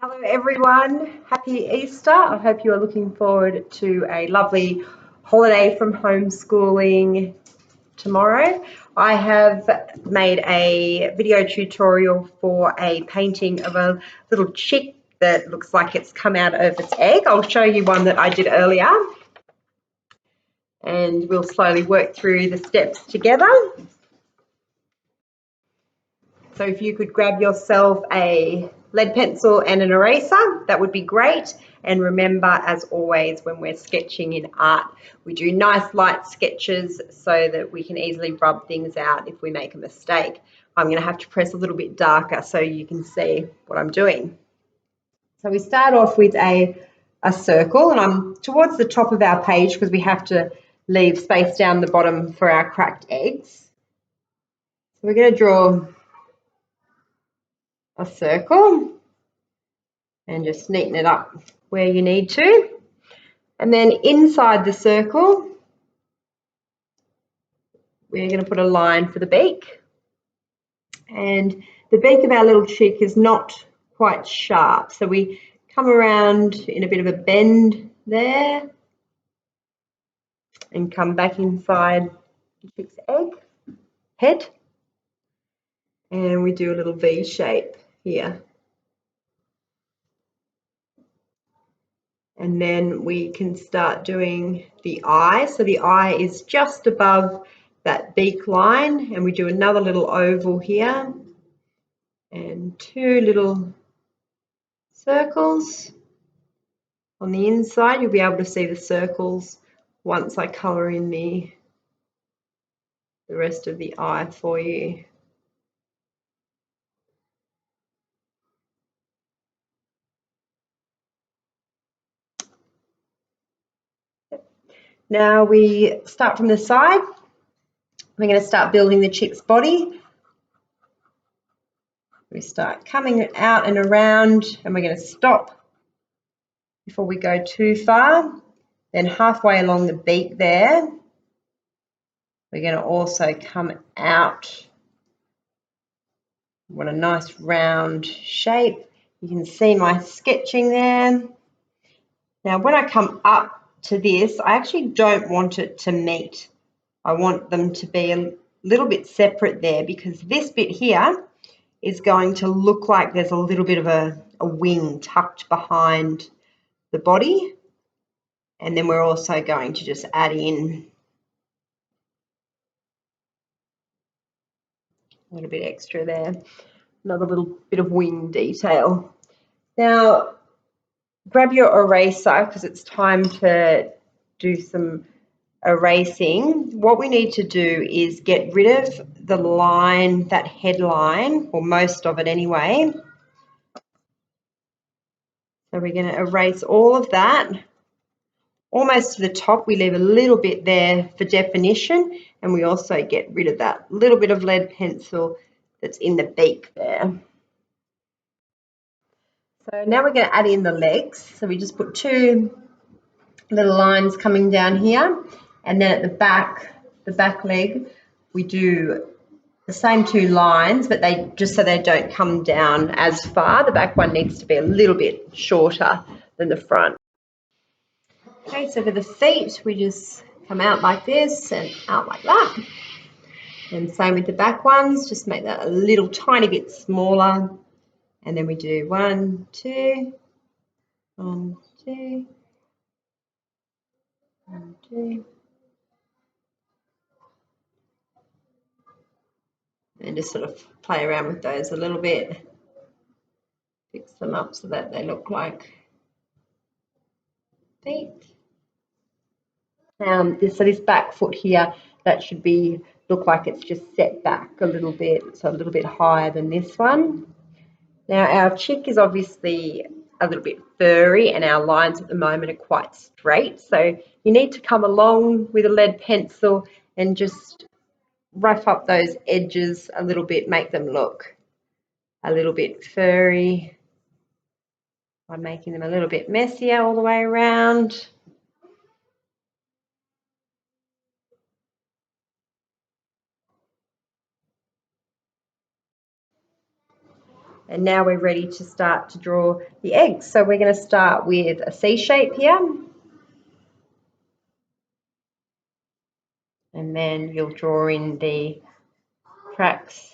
Hello everyone, happy Easter. I hope you are looking forward to a lovely holiday from homeschooling tomorrow. I have made a video tutorial for a painting of a little chick that looks like it's come out of its egg. I'll show you one that I did earlier and we'll slowly work through the steps together. So if you could grab yourself a lead pencil and an eraser, that would be great. And remember, as always, when we're sketching in art, we do nice light sketches so that we can easily rub things out if we make a mistake. I'm going to have to press a little bit darker so you can see what I'm doing. So we start off with a circle, and I'm towards the top of our page because we have to leave space down the bottom for our cracked eggs. So we're going to draw a circle and just neaten it up where you need to. And then inside the circle, we're going to put a line for the beak. And the beak of our little chick is not quite sharp, so we come around in a bit of a bend there and come back inside the chick's head, and we do a little V shape here. And then we can start doing the eye. So the eye is just above that beak line, and we do another little oval here and two little circles on the inside. You'll be able to see the circles once I colour in the rest of the eye for you. Now we start from the side. We're going to start building the chick's body. We start coming out and around, and we're going to stop before we go too far. Then halfway along the beak there, we're going to also come out. We want a nice round shape. You can see my sketching there. Now when I come up to this, I actually don't want it to meet. I want them to be a little bit separate there, because this bit here is going to look like there's a little bit of a wing tucked behind the body. And then we're also going to just add in a little bit extra there, another little bit of wing detail. Now grab your eraser, because it's time to do some erasing. What we need to do is get rid of the line, that headline, or most of it anyway. So we're going to erase all of that. Almost to the top, we leave a little bit there for definition, and we also get rid of that little bit of lead pencil that's in the beak there. So now we're going to add in the legs. So we just put two little lines coming down here, and then at the back leg, we do the same two lines, but they just so they don't come down as far. The back one needs to be a little bit shorter than the front. Okay, so for the feet, we just come out like this and out like that. And same with the back ones, just make that a little tiny bit smaller. And then we do 1, 2, 1, 2, 1, 2. And just sort of play around with those a little bit. Fix them up so that they look like feet. So this back foot here, that should look like it's just set back a little bit, so a little bit higher than this one. Now our chick is obviously a little bit furry, and our lines at the moment are quite straight, so you need to come along with a lead pencil and just rough up those edges a little bit, make them look a little bit furry by making them a little bit messier all the way around. And now we're ready to start to draw the eggs. So we're going to start with a C shape here. And then you'll draw in the cracks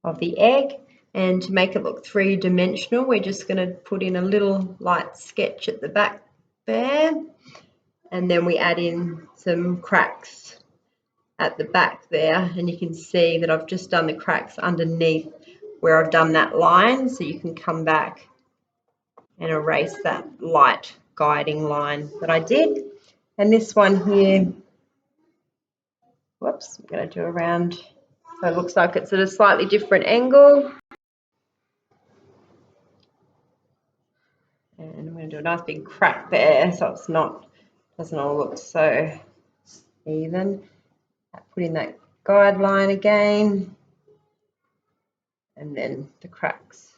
of the egg. And to make it look three-dimensional, we're just going to put in a little light sketch at the back there. And then we add in some cracks at the back there. And you can see that I've just done the cracks underneath where I've done that line. So you can come back and erase that light guiding line that I did. And this one here, whoops, I'm going to do around so it looks like it's at a slightly different angle. And I'm going to do a nice big crack there so it's not, doesn't all look so even. Put in that guideline again, and then the cracks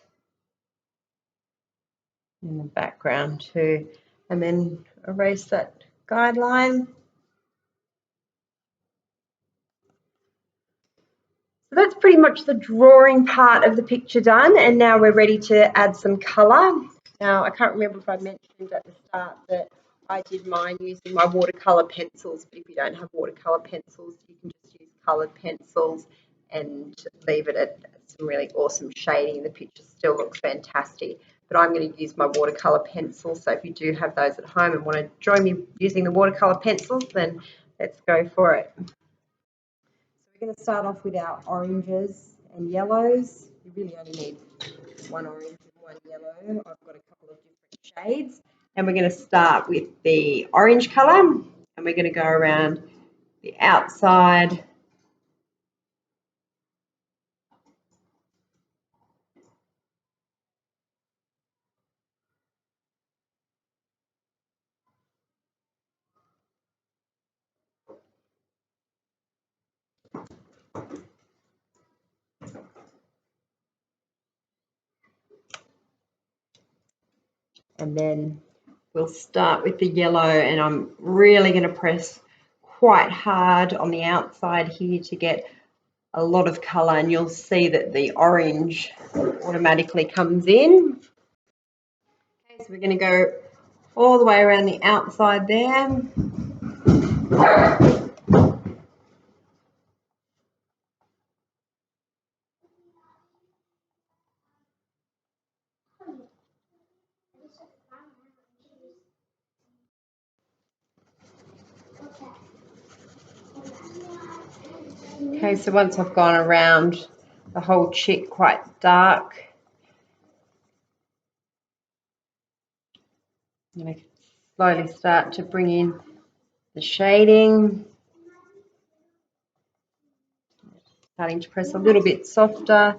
in the background too, and then erase that guideline. So that's pretty much the drawing part of the picture done, and now we're ready to add some colour. Now, I can't remember if I mentioned at the start that I did mine using my watercolour pencils, but if you don't have watercolour pencils, you can just use coloured pencils and leave it at some really awesome shading. The picture still looks fantastic, but I'm going to use my watercolour pencils, so if you do have those at home and want to join me using the watercolour pencils, then let's go for it. We're going to start off with our oranges and yellows. You really only need one orange and one yellow. I've got a couple of different shades. And we're going to start with the orange colour, and we're going to go around the outside. And then we'll start with the yellow, and I'm really going to press quite hard on the outside here to get a lot of colour, and you'll see that the orange automatically comes in. Okay, so we're going to go all the way around the outside there. Okay, so once I've gone around the whole chick quite dark, I'm going to slowly start to bring in the shading, starting to press a little bit softer.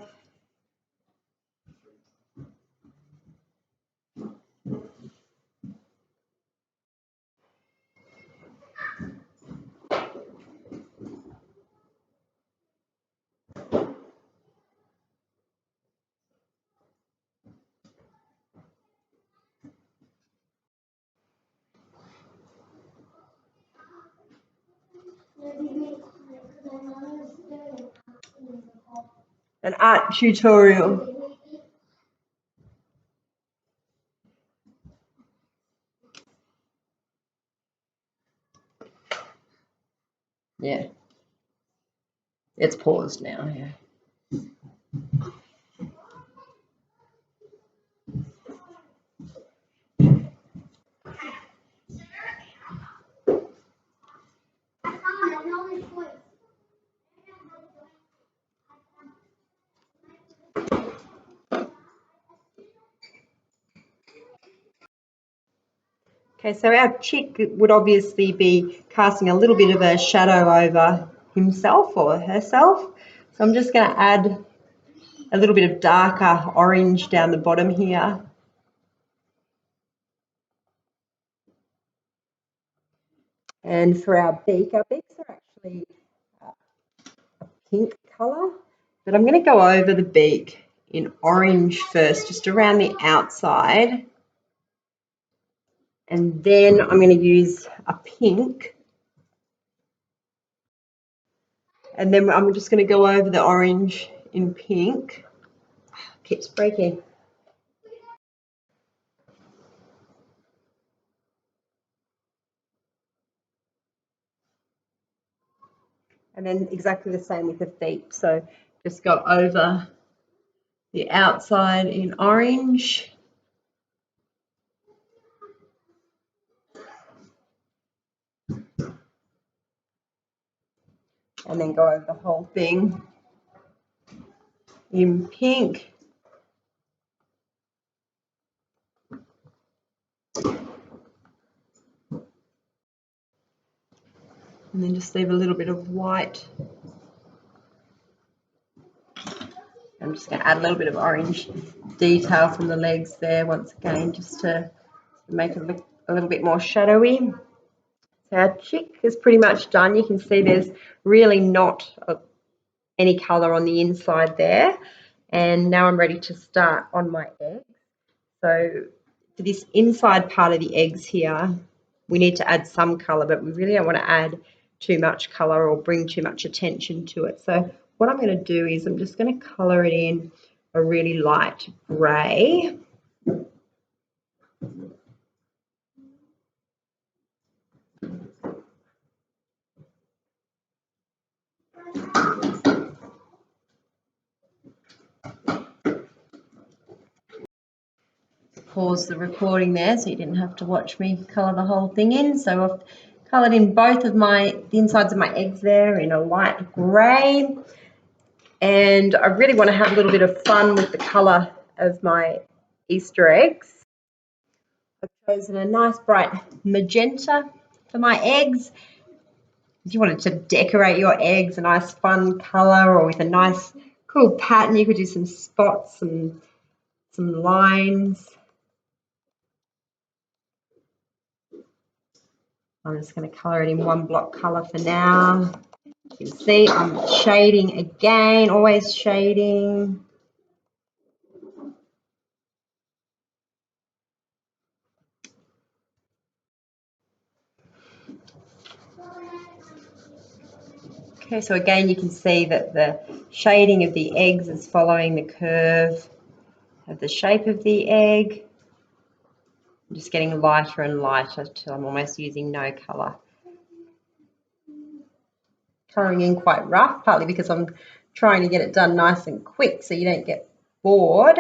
An art tutorial. Yeah, it's paused now. Yeah. Okay, so our chick would obviously be casting a little bit of a shadow over himself or herself. So I'm just going to add a little bit of darker orange down the bottom here. And for our beaks are actually a pink colour, but I'm going to go over the beak in orange first, just around the outside. And then I'm going to use a pink And then I'm just going to go over the orange in pink. Keeps breaking. And then exactly the same with the feet. So just go over the outside in orange. And then go over the whole thing in pink. And then just leave a little bit of white. I'm just going to add a little bit of orange detail from the legs there once again, just to make it look a little bit more shadowy. So our chick is pretty much done. You can see there's really not any colour on the inside there. And now I'm ready to start on my eggs. So for this inside part of the eggs here, we need to add some colour, but we really don't want to add too much colour or bring too much attention to it. So what I'm going to do is I'm just going to colour it in a really light grey. Pause the recording there so you didn't have to watch me colour the whole thing in. So I've coloured in both of the insides of my eggs there in a light grey. And I really want to have a little bit of fun with the colour of my Easter eggs. I've chosen a nice bright magenta for my eggs. If you wanted to decorate your eggs a nice fun colour or with a nice cool pattern, you could do some spots and some lines. I'm just going to colour it in one block colour for now. You can see I'm shading again, always shading. Okay, so again you can see that the shading of the eggs is following the curve of the shape of the egg. I'm just getting lighter and lighter till I'm almost using no colour. Colouring in quite rough, partly because I'm trying to get it done nice and quick so you don't get bored.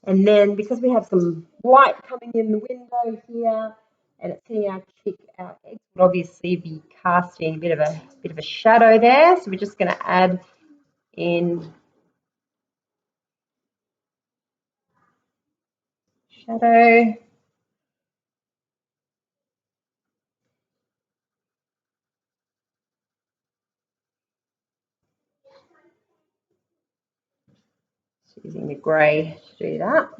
And then because we have some light coming in the window here and it's hitting our chick, our eggs would obviously be casting a bit of a shadow there. So we're just going to add in shadow. Just using the grey to do that.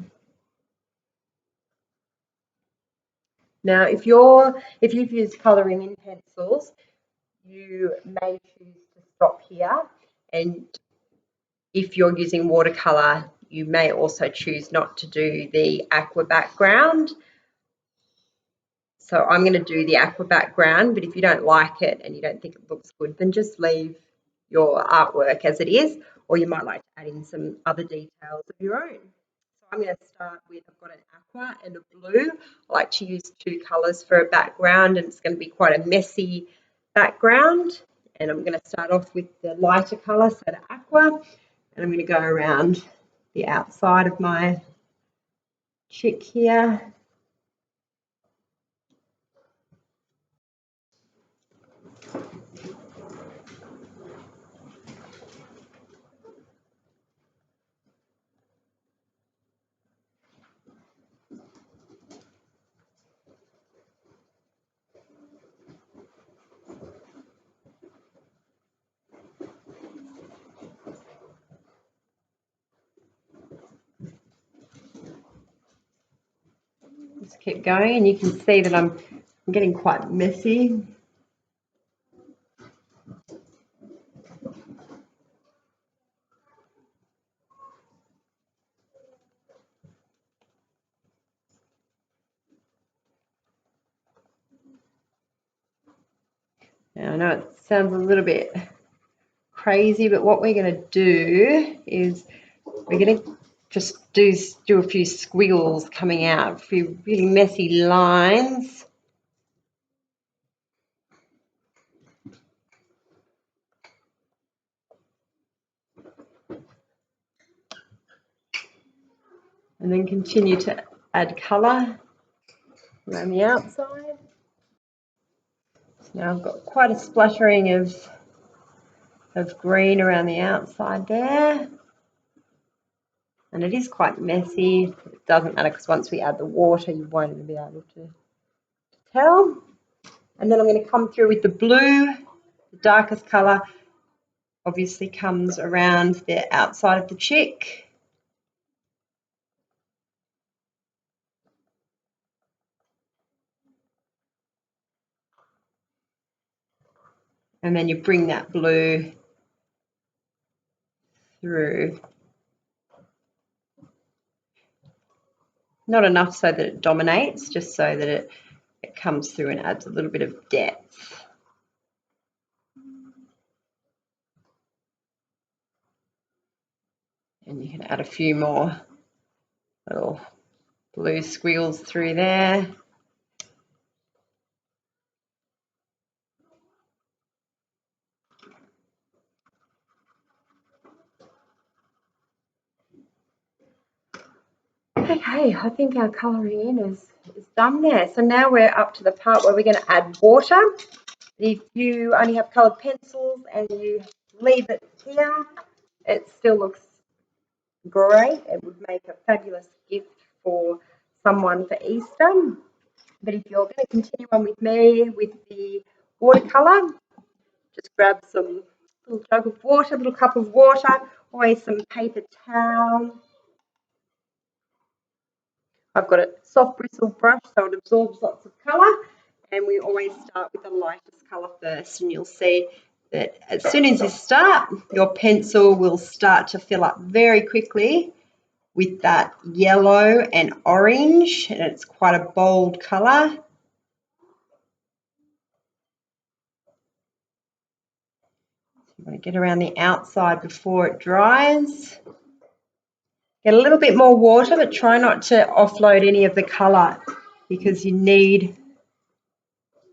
Now, if you've used colouring in pencils, you may choose to stop here, and if you're using watercolour, you may also choose not to do the aqua background. So I'm going to do the aqua background, but if you don't like it and you don't think it looks good, then just leave your artwork as it is, or you might like to add in some other details of your own. So I'm going to start with, I've got an aqua and a blue. I like to use two colours for a background, and it's going to be quite a messy background. And I'm going to start off with the lighter colour, so the aqua, and I'm going to go around the outside of my chick here. Just keep going, and you can see that I'm getting quite messy. Now, I know it sounds a little bit crazy, but what we're going to do is we're going to just do a few squiggles coming out, a few really messy lines. And then continue to add colour around the outside. So now I've got quite a splattering of green around the outside there. And it is quite messy. It doesn't matter because once we add the water, you won't even be able to tell. And then I'm going to come through with the blue. The darkest colour obviously comes around the outside of the chick. And then you bring that blue through. Not enough so that it dominates, just so that it comes through and adds a little bit of depth. And you can add a few more little blue squiggles through there. Okay, I think our colouring in is done there. So now we're up to the part where we're going to add water. If you only have coloured pencils and you leave it here, it still looks great. It would make a fabulous gift for someone for Easter. But if you're going to continue on with me with the watercolour, just grab some little jug of water, little cup of water, always some paper towel. I've got a soft bristle brush so it absorbs lots of colour, and we always start with the lightest colour first, and you'll see that as soon as you start, your pencil will start to fill up very quickly with that yellow and orange, and it's quite a bold colour. You want to get around the outside before it dries. Get a little bit more water, but try not to offload any of the colour because you need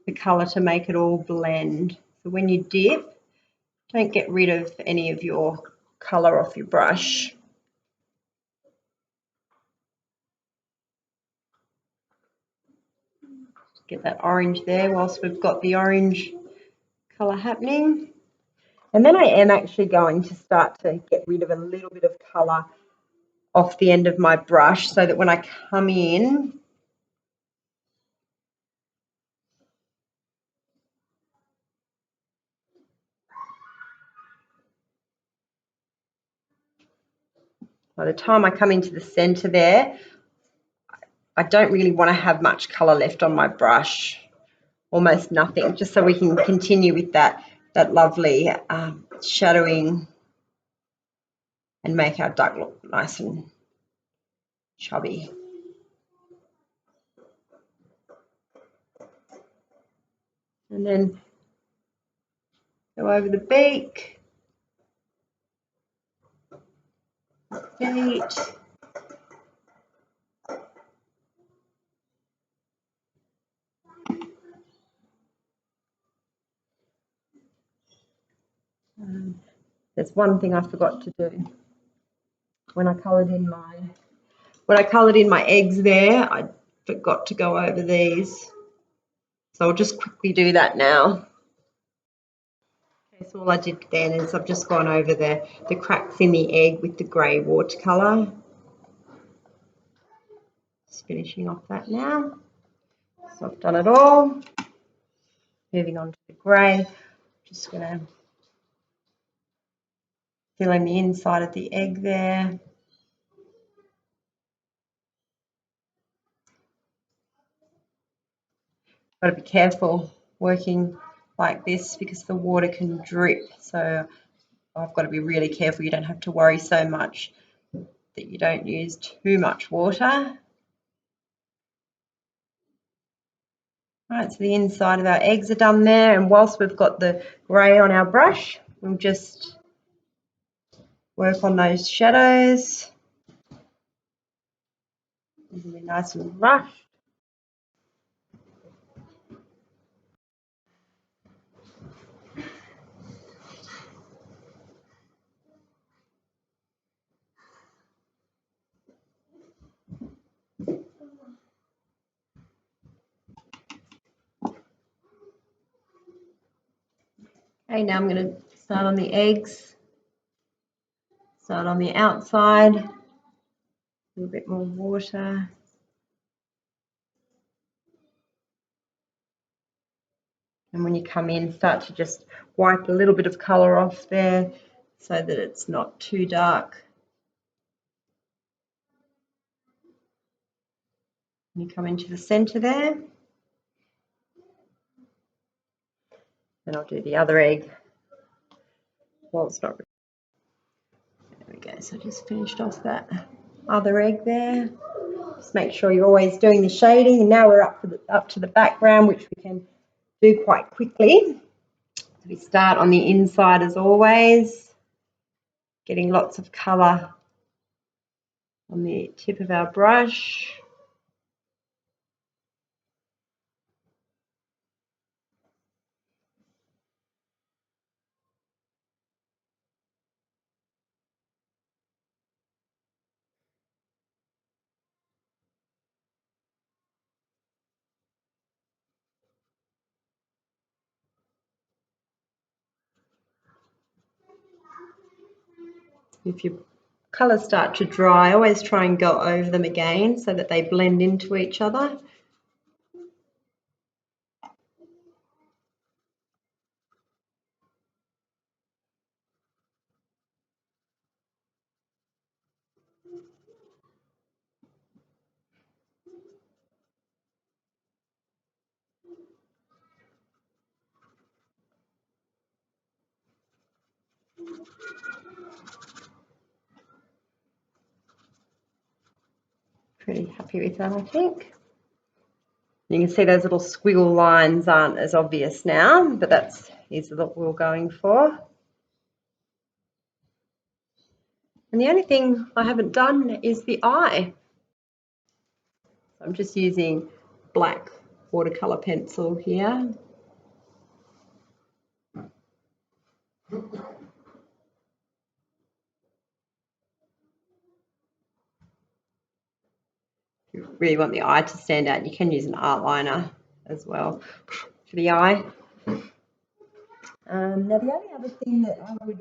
the colour to make it all blend. So when you dip, don't get rid of any of your colour off your brush. Get that orange there whilst we've got the orange colour happening. And then I am actually going to start to get rid of a little bit of colour off the end of my brush so that when I come in, by the time I come into the centre there, I don't really want to have much colour left on my brush, almost nothing, just so we can continue with that lovely shadowing and make our duck look nice and chubby. And then go over the beak, feet. There's one thing I forgot to do. When I coloured in my eggs there, I forgot to go over these. So I'll just quickly do that now. Okay, so all I did then is I've just gone over the cracks in the egg with the grey watercolour. Just finishing off that now. So I've done it all. Moving on to the grey. Just going to fill in the inside of the egg there. Got to be careful working like this because the water can drip. So I've got to be really careful. You don't have to worry so much that you don't use too much water. Right, so the inside of our eggs are done there, and whilst we've got the grey on our brush, we'll just work on those shadows. These will be nice and rough. Okay, now I'm going to start on the eggs, start on the outside, a little bit more water. And when you come in, start to just wipe a little bit of colour off there so that it's not too dark. You come into the centre there. Then I'll do the other egg. Well, it's not. There we go. So I just finished off that other egg there. Just make sure you're always doing the shading. And now we're up to the background, which we can do quite quickly. So we start on the inside as always, getting lots of colour on the tip of our brush. If your colours start to dry, always try and go over them again so that they blend into each other. Pretty happy with that, I think. You can see those little squiggle lines aren't as obvious now, but is the look we're going for. And the only thing I haven't done is the eye. I'm just using black watercolor pencil here. If you really want the eye to stand out, you can use an art liner as well for the eye. Now the only other thing that I'd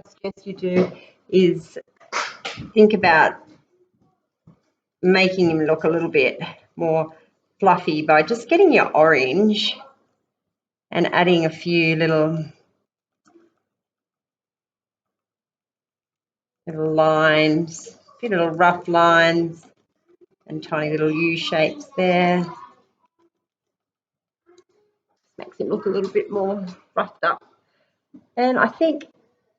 suggest you do is think about making him look a little bit more fluffy by just getting your orange and adding a few little lines, a few little rough lines and tiny little U shapes there. Makes it look a little bit more roughed up. And I think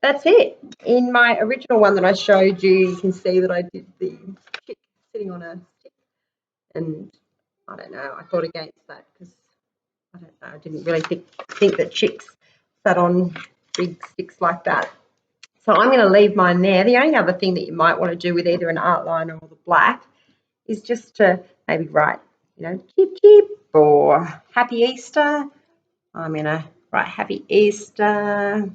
that's it. In my original one that I showed you, you can see that I did the chick sitting on a stick. And I don't know, I thought against that because I don't know, I didn't really think that chicks sat on big sticks like that. So I'm going to leave mine there. The only other thing that you might want to do with either an art liner or the black is just to maybe write, cheep cheep or Happy Easter. I'm going to write Happy Easter.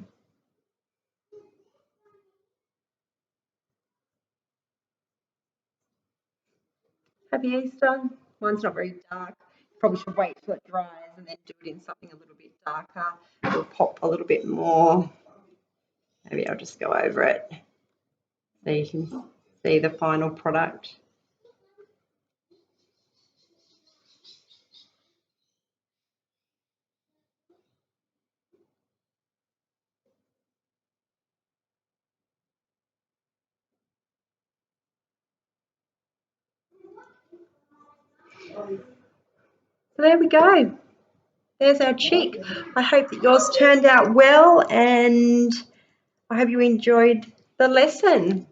Happy Easter. Mine's not very dark. Probably should wait till it dries and then do it in something a little bit darker. It'll pop a little bit more. Maybe I'll just go over it so you can see the final product. So there we go. There's our cheek. I hope that yours turned out well and I hope you enjoyed the lesson.